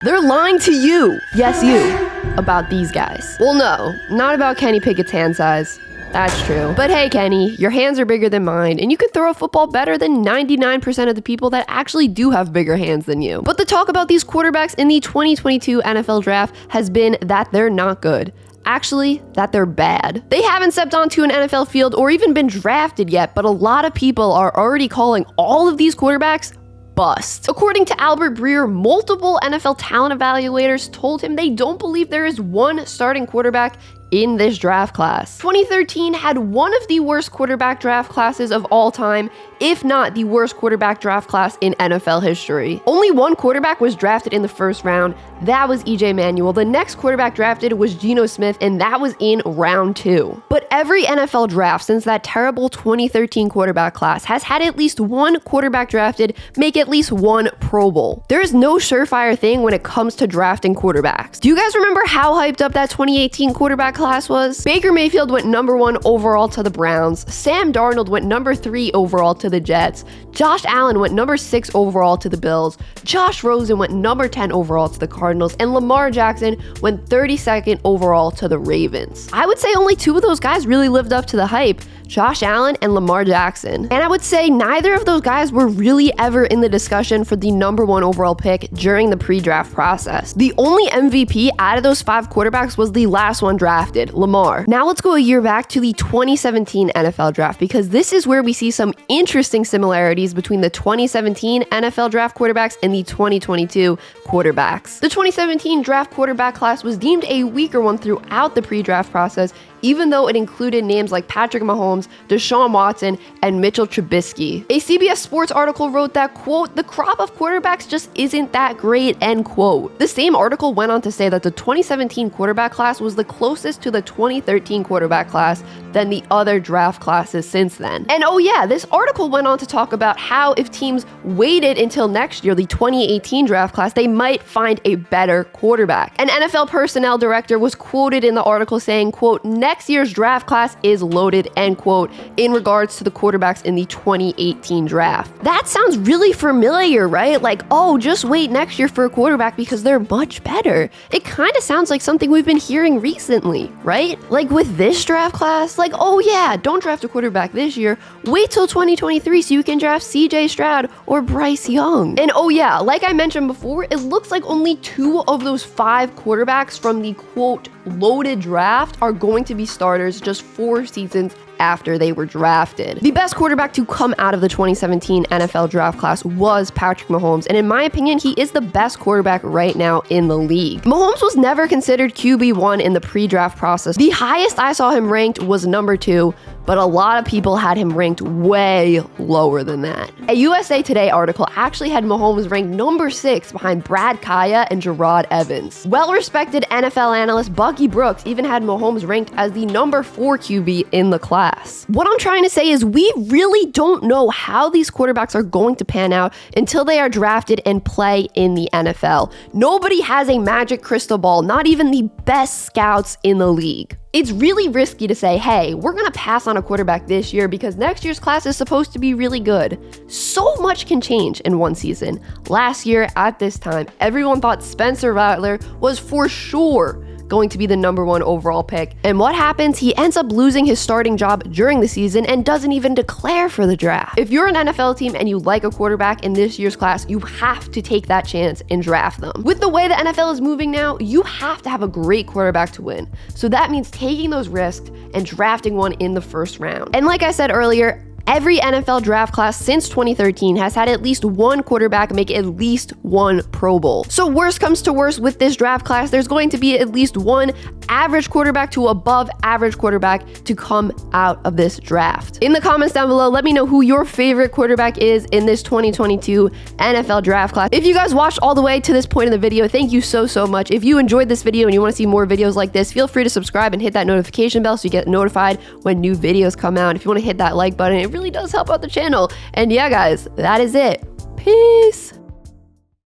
They're lying to you. Yes, you. About these guys. Well, no, not about Kenny Pickett's hand size. That's true. But hey, Kenny, your hands are bigger than mine, and you can throw a football better than 99% of the people that actually do have bigger hands than you. But the talk about these quarterbacks in the 2022 NFL draft has been that they're not good. Actually, that they're bad. They haven't stepped onto an NFL field or even been drafted yet, but a lot of people are already calling all of these quarterbacks bust. According to Albert Breer, multiple NFL talent evaluators told him they don't believe there is one starting quarterback in this draft class. 2013 had one of the worst quarterback draft classes of all time, if not the worst quarterback draft class in NFL history. Only one quarterback was drafted in the first round. That was EJ Manuel. The next quarterback drafted was Geno Smith, and that was in round 2. But every NFL draft since that terrible 2013 quarterback class has had at least one quarterback drafted make at least one Pro Bowl. There is no surefire thing when it comes to drafting quarterbacks. Do you guys remember how hyped up that 2018 quarterback class was? Baker Mayfield went number 1 overall to the Browns. Sam Darnold went number 3 overall to the Jets. Josh Allen went number 6 overall to the Bills. Josh Rosen went number 10 overall to the Cardinals. And Lamar Jackson went 32nd overall to the Ravens. I would say only 2 of those guys really lived up to the hype. Josh Allen and Lamar Jackson. And I would say neither of those guys were really ever in the discussion for the number 1 overall pick during the pre-draft process. The only MVP out of those 5 quarterbacks was the last one drafted, Lamar. Now let's go a year back to the 2017 NFL draft, because this is where we see some interesting similarities between the 2017 NFL draft quarterbacks and the 2022 quarterbacks. The 2017 draft quarterback class was deemed a weaker one throughout the pre-draft process, even though it included names like Patrick Mahomes, Deshaun Watson, and Mitchell Trubisky. A CBS Sports article wrote that, quote, "the crop of quarterbacks just isn't that great," end quote. The same article went on to say that the 2017 quarterback class was the closest to the 2013 quarterback class than the other draft classes since then. And oh yeah, this article went on to talk about how if teams waited until next year, the 2018 draft class, they might find a better quarterback. An NFL personnel director was quoted in the article saying, quote, "next year's draft class is loaded," end quote, in regards to the quarterbacks in the 2018 draft. That sounds really familiar, right? Like, oh, just wait next year for a quarterback because they're much better. It kind of sounds like something we've been hearing recently, right? Like with this draft class, like, oh yeah, don't draft a quarterback this year. Wait till 2023 so you can draft CJ Stroud or Bryce Young. And oh yeah, like I mentioned before, it looks like only 2 of those 5 quarterbacks from the quote loaded draft are going to be starters just 4 seasons after they were drafted. The best quarterback to come out of the 2017 NFL draft class was Patrick Mahomes, and in my opinion, he is the best quarterback right now in the league. Mahomes was never considered QB1 in the pre-draft process. The highest I saw him ranked was number 2, but a lot of people had him ranked way lower than that. A USA Today article actually had Mahomes ranked number 6 behind Brad Kaya and Gerard Evans. Well-respected NFL analyst Bucky Brooks even had Mahomes ranked as the number 4 QB in the class. What I'm trying to say is we really don't know how these quarterbacks are going to pan out until they are drafted and play in the NFL. Nobody has a magic crystal ball, not even the best scouts in the league. It's really risky to say, hey, we're going to pass on a quarterback this year because next year's class is supposed to be really good. So much can change in one season. Last year, at this time, everyone thought Spencer Rattler was for sure going to be the number 1 overall pick. And what happens? He ends up losing his starting job during the season and doesn't even declare for the draft. If you're an NFL team and you like a quarterback in this year's class, you have to take that chance and draft them. With the way the NFL is moving now, you have to have a great quarterback to win. So that means taking those risks and drafting one in the first round. And like I said earlier, every NFL draft class since 2013 has had at least one quarterback make at least one Pro Bowl. So worst comes to worst with this draft class, there's going to be at least one average quarterback to above average quarterback to come out of this draft. In the comments down below, let me know who your favorite quarterback is in this 2022 NFL draft class. If you guys watched all the way to this point in the video, thank you so much. If you enjoyed this video and you want to see more videos like this, feel free to subscribe and hit that notification bell so you get notified when new videos come out. If you want to hit that like button, it really does help out the channel. And yeah, guys, that is it. Peace.